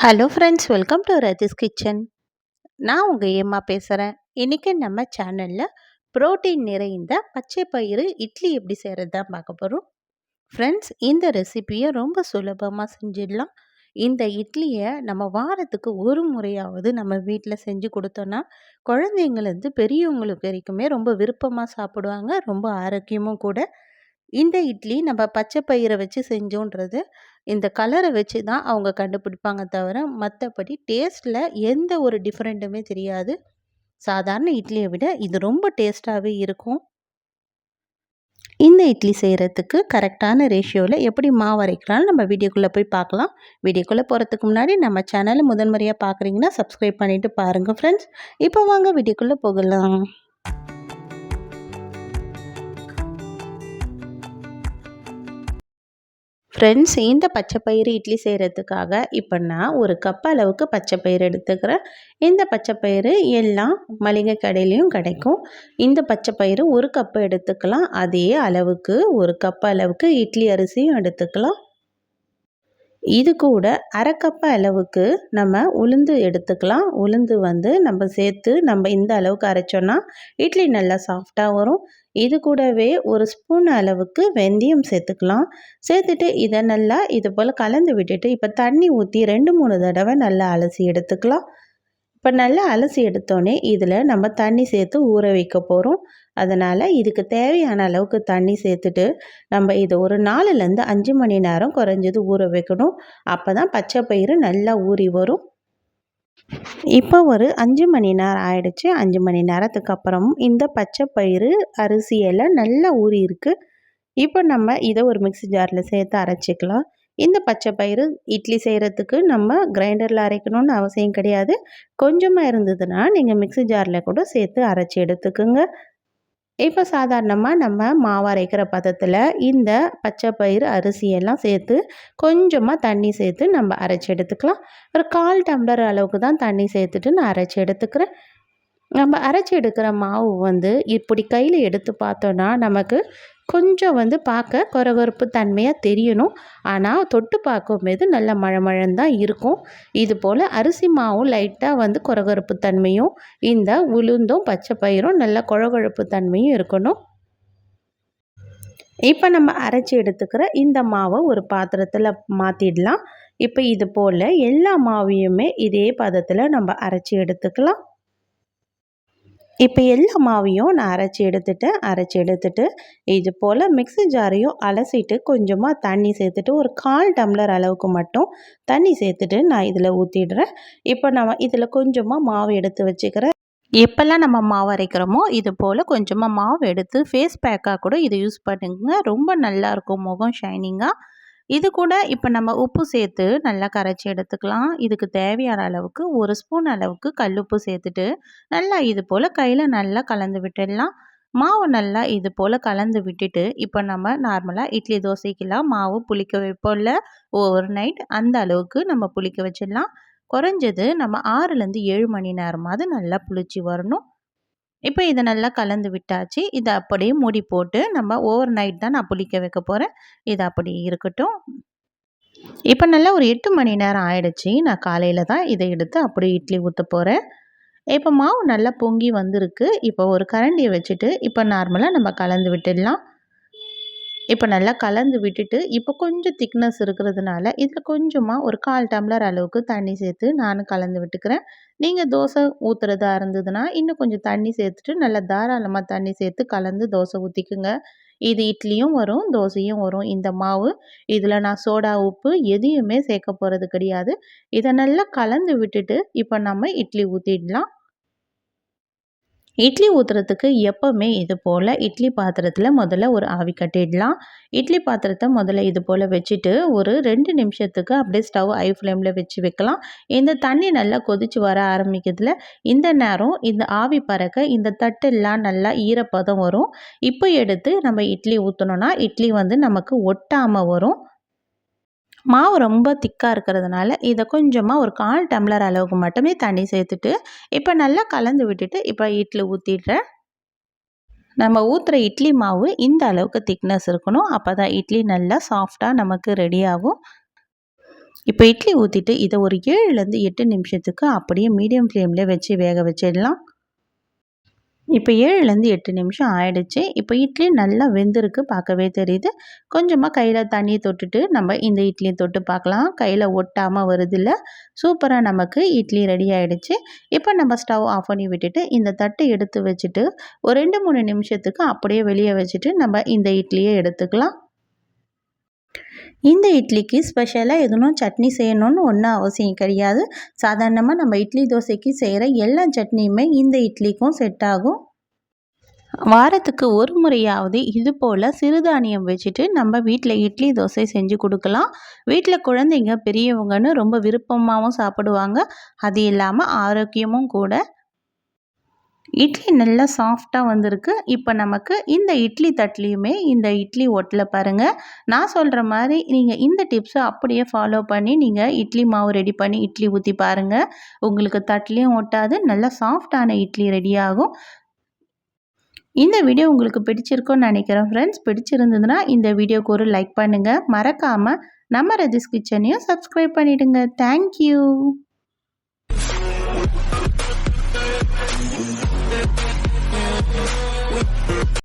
Hello friends, welcome to Rathi's kitchen. நான் உங்கள் ஏம்மா பேசுகிறேன். இன்றைக்கி நம்ம சேனலில் புரோட்டீன் நிறைந்த பச்சை பயிறு இட்லி எப்படி செய்கிறது தான் பார்க்க போகிறோம். ஃப்ரெண்ட்ஸ், இந்த ரெசிபியை ரொம்ப சுலபமாக செஞ்சிடலாம். இந்த இட்லியை நம்ம வாரத்துக்கு ஒரு முறையாவது நம்ம வீட்டில் செஞ்சு கொடுத்தோன்னா குழந்தைங்கலேருந்து பெரியவங்களுக்கு வரைக்குமே ரொம்ப விருப்பமாக சாப்பிடுவாங்க. ரொம்ப ஆரோக்கியமும் கூட. இந்த இட்லி நம்ம பச்சை பயிரை வச்சு செஞ்சோன்றது இந்த கலரை வச்சு தான் அவங்க கண்டுபிடிப்பாங்க தவிர மற்றபடி டேஸ்ட்டில் எந்த ஒரு டிஃப்ரெண்ட்டுமே தெரியாது. சாதாரண இட்லியை விட இது ரொம்ப டேஸ்ட்டாகவே இருக்கும். இந்த இட்லி செய்கிறதுக்கு கரெக்டான ரேஷியோவில் எப்படி மாவு அரைக்கலாம்னு நம்ம வீடியோக்குள்ளே போய் பார்க்கலாம். வீடியோக்குள்ளே போகிறதுக்கு முன்னாடி நம்ம சேனலை முதன்முறையாக பார்க்குறீங்கன்னா சப்ஸ்கிரைப் பண்ணிவிட்டு பாருங்கள் ஃப்ரெண்ட்ஸ். இப்போ வாங்க வீடியோக்குள்ளே போகலாம். ஃப்ரெண்ட்ஸ், இந்த பச்சை பயிறு இட்லி செய்கிறதுக்காக இப்போ நான் ஒரு கப் அளவுக்கு பச்சை பயிறு எடுத்துக்கிறேன். இந்த பச்சை பயிறு எல்லாம் மளிகை கடையிலையும் கிடைக்கும். இந்த பச்சை பயிறு ஒரு கப்பு எடுத்துக்கலாம். அதே அளவுக்கு ஒரு கப் அளவுக்கு இட்லி அரிசியும் எடுத்துக்கலாம். இது கூட அரை கப் அளவுக்கு நம்ம உளுந்து எடுத்துக்கலாம். உளுந்து நம்ம சேர்த்து இந்த அளவுக்கு அரைச்சோன்னா இட்லி நல்லா சாஃப்டாக வரும். இது கூடவே ஒரு ஸ்பூன் அளவுக்கு வெந்தயம் சேர்த்துக்கலாம். சேர்த்துட்டு இதை நல்லா இது போல் கலந்து விட்டுட்டு இப்போ தண்ணி ஊற்றி 2-3 தடவை நல்லா அலசி எடுத்துக்கலாம். இப்போ நல்லா அலசி எடுத்தோடனே இதில் நம்ம தண்ணி சேர்த்து ஊற வைக்க போகிறோம். அதனால் இதுக்கு தேவையான அளவுக்கு தண்ணி சேர்த்துட்டு நம்ம இதை ஒரு 4லேருந்து 5 மணி நேரம் குறைஞ்சது ஊற வைக்கணும். அப்போ தான் பச்சை பயிறு நல்லா ஊறி வரும். இப்போ ஒரு 5 மணி நேரம் ஆயிடுச்சு. 5 மணி நேரத்துக்கு அப்புறம் இந்த பச்சை பயிறு அரிசியெல்லாம் நல்லா ஊறி இருக்குது. இப்போ நம்ம இதை ஒரு மிக்ஸி ஜாரில் சேர்த்து அரைச்சிக்கலாம். இந்த பச்சை பயிறு இட்லி செய்கிறதுக்கு நம்ம கிரைண்டரில் அரைக்கணும்னு அவசியம் கிடையாது. கொஞ்சமாக இருந்ததுன்னா நீங்கள் மிக்ஸி ஜாரில் கூட சேர்த்து அரைச்சி எடுத்துக்குங்க. இப்போ சாதாரணமாக நம்ம மாவு அரைக்கிற பதத்தில் இந்த பச்சை பயிறு அரிசியெல்லாம் சேர்த்து கொஞ்சமாக தண்ணி சேர்த்து நம்ம அரைச்சி எடுத்துக்கலாம். ஒரு 1/4 டம்ளர் அளவுக்கு தான் தண்ணி சேர்த்துட்டு நான் அரைச்சி எடுத்துக்கிறேன். நம்ம அரைச்சி எடுக்கிற மாவு இப்படி கையில் எடுத்து பார்த்தோன்னா நமக்கு கொஞ்சம் பார்க்க கொரகொரப்பு தன்மையாக தெரியணும். ஆனால் தொட்டு பார்க்கும்போது நல்ல மழமழன்னு தான் இருக்கும். இது போல் அரிசி மாவும் லைட்டாக கொரகொரப்பு தன்மையும் இந்த உளுந்தும் பச்சை பயிரும் நல்ல கொழகொழப்பு தன்மையும் இருக்கணும். இப்போ நம்ம அரைச்சி எடுத்துக்கிற இந்த மாவை ஒரு பாத்திரத்தில் மாற்றிடலாம். இப்போ இது போல் எல்லா மாவையுமே இதே பதத்தில் நம்ம அரைச்சி எடுத்துக்கலாம். இப்போ எல்லா மாவையும் நான் அரைச்சி எடுத்துட்டு இது போல் மிக்ஸி ஜாரையும் அலசிட்டு கொஞ்சமாக தண்ணி சேர்த்துட்டு ஒரு 1/4 டம்ளர் அளவுக்கு மட்டும் தண்ணி சேர்த்துட்டு நான் இதில் ஊற்றிடுறேன். இப்போ நம்ம இதில் கொஞ்சமாக மாவு எடுத்து வச்சுக்கிறேன். எப்போல்லாம் நம்ம மாவு அரைக்கிறோமோ இது போல் கொஞ்சமாக மாவு எடுத்து ஃபேஸ் பேக்காக கூட இதை யூஸ் பண்ணுங்க. ரொம்ப நல்லாயிருக்கும், முகம் ஷைனிங்காக. இது கூட இப்போ நம்ம உப்பு சேர்த்து நல்லா கரைச்சி எடுத்துக்கலாம். இதுக்கு தேவையான அளவுக்கு ஒரு ஸ்பூன் அளவுக்கு கல்லுப்பு சேர்த்துட்டு நல்லா இது போல் கையில் நல்லா கலந்து விட்டுடலாம். மாவு நல்லா இது போல் கலந்து விட்டுட்டு இப்போ நம்ம நார்மலாக இட்லி தோசைக்கெல்லாம் மாவு புளிக்க வைப்போம்ல, ஓவர் நைட் அந்த அளவுக்கு நம்ம புளிக்க வச்சிடலாம். குறைஞ்சது நம்ம 6லேருந்து 7 மணி நேரமாவது நல்லா புளிச்சு வரணும். இப்போ இதை நல்லா கலந்து விட்டாச்சு. இதை அப்படியே மூடி போட்டு நம்ம ஓவர் நைட் தான் நான் புளிக்க வைக்க போகிறேன். இது அப்படி இருக்கட்டும். இப்போ நல்லா ஒரு 8 மணி நேரம் ஆயிடுச்சு. நான் காலையில் தான் இதை எடுத்து அப்படியே இட்லி ஊற்ற போகிறேன். இப்போ மாவு நல்லா பொங்கி வந்திருக்கு. இப்போ ஒரு கரண்டியை வச்சுட்டு இப்போ நார்மலாக நம்ம கலந்து விட்டுடலாம். இப்போ நல்லா கலந்து விட்டுட்டு இப்போ கொஞ்சம் திக்னஸ் இருக்கிறதுனால இதில் கொஞ்சமாக ஒரு 1/4 டம்ளர் அளவுக்கு தண்ணி சேர்த்து நானும் கலந்து விட்டுக்கிறேன். நீங்கள் தோசை ஊற்றுறதா இருந்ததுன்னா இன்னும் கொஞ்சம் தண்ணி சேர்த்துட்டு நல்லா தாராளமாக தண்ணி சேர்த்து கலந்து தோசை ஊற்றிக்குங்க. இது இட்லியும் வரும், தோசையும் வரும் இந்த மாவு. இதில் நான் சோடா உப்பு எதையுமே சேர்க்க போகிறது கிடையாது. இதை நல்லா கலந்து விட்டுட்டு இப்போ நம்ம இட்லி ஊற்றிடலாம். இட்லி ஊற்றுறதுக்கு எப்போவுமே இது போல் இட்லி பாத்திரத்தில் முதல்ல ஒரு ஆவி கட்டிடலாம். இட்லி பாத்திரத்தை முதல்ல இது போல் வச்சுட்டு ஒரு 2 நிமிஷத்துக்கு அப்படியே ஸ்டவ் ஹை ஃப்ளேமில் வச்சு வைக்கலாம். இந்த தண்ணி நல்லா கொதித்து வர ஆரம்பிக்கிறதுல இந்த நேரம் இந்த ஆவி பறக்க இந்த தட்டெல்லாம் நல்லா ஈரப்பதம் வரும். இப்போ எடுத்து நம்ம இட்லி ஊற்றினோன்னா இட்லி நமக்கு ஒட்டாமல் வரும். மாவு ரொம்ப திக்காக இருக்கிறதுனால இதை கொஞ்சமாக ஒரு 1/4 டம்ளர் அளவுக்கு மட்டுமே தண்ணி சேர்த்துட்டு இப்போ நல்லா கலந்து விட்டுட்டு இப்போ இட்லி ஊற்றிடுறேன். நம்ம ஊற்றுற இட்லி மாவு இந்த அளவுக்கு திக்னஸ் இருக்கணும். அப்போ தான் இட்லி நல்லா சாஃப்டாக நமக்கு ரெடி ஆகும். இப்போ இட்லி ஊற்றிட்டு இதை ஒரு 7லேருந்து 8 நிமிஷத்துக்கு அப்படியே மீடியம் ஃப்ளேமில் வச்சு வேக வச்சிடலாம். இப்போ 7லேருந்து 8 நிமிஷம் ஆயிடுச்சு. இப்போ இட்லி நல்லா வெந்திருக்கு, பார்க்கவே தெரியுது. கொஞ்சமாக கையில் தண்ணி தொட்டுட்டு நம்ம இந்த இட்லியை தொட்டு பார்க்கலாம். கையில் ஒட்டாமல் வருதில்ல, சூப்பராக நமக்கு இட்லி ரெடி ஆகிடுச்சு. இப்போ நம்ம ஸ்டவ் ஆஃப் பண்ணி விட்டுட்டு இந்த தட்டை எடுத்து வச்சுட்டு ஒரு 2-3 நிமிஷத்துக்கு அப்படியே வெளியே வச்சுட்டு நம்ம இந்த இட்லியை எடுத்துக்கலாம். இந்த இட்லிக்கு ஸ்பெஷலாக எதுவும் சட்னி செய்யணும்னு ஒன்றும் அவசியம் கிடையாது. சாதாரணமாக நம்ம இட்லி தோசைக்கு செய்கிற எல்லா சட்னியுமே இந்த இட்லிக்கும் செட் ஆகும். வாரத்துக்கு ஒரு முறையாவது இது போல் சிறுதானியம் வச்சுட்டு நம்ம வீட்டில் இட்லி தோசை செஞ்சு கொடுக்கலாம். வீட்டில் குழந்தைங்க பெரியவங்கன்னு ரொம்ப விருப்பமாகவும் சாப்பிடுவாங்க. அது இல்லாமல் ஆரோக்கியமும் கூட. இட்லி நல்லா சாஃப்டாக வந்திருக்கு. இப்போ நமக்கு இந்த இட்லி தட்டுலேயுமே இந்த இட்லி ஒட்டலை பாருங்கள். நான் சொல்கிற மாதிரி நீங்கள் இந்த டிப்ஸை அப்படியே ஃபாலோ பண்ணி நீங்கள் இட்லி மாவு ரெடி பண்ணி இட்லி ஊற்றி பாருங்கள். உங்களுக்கு தட்டுலேயும் ஒட்டாது, நல்லா சாஃப்டான இட்லி ரெடி ஆகும். இந்த வீடியோ உங்களுக்கு பிடிச்சிருக்கும்னு நினைக்கிறேன் ஃப்ரெண்ட்ஸ். பிடிச்சிருந்ததுன்னா இந்த வீடியோக்கு ஒரு லைக் பண்ணுங்கள். மறக்காமல் நம்ம ரதிஸ் கிச்சனையும் சப்ஸ்கிரைப் பண்ணிவிடுங்க. தேங்க்யூ.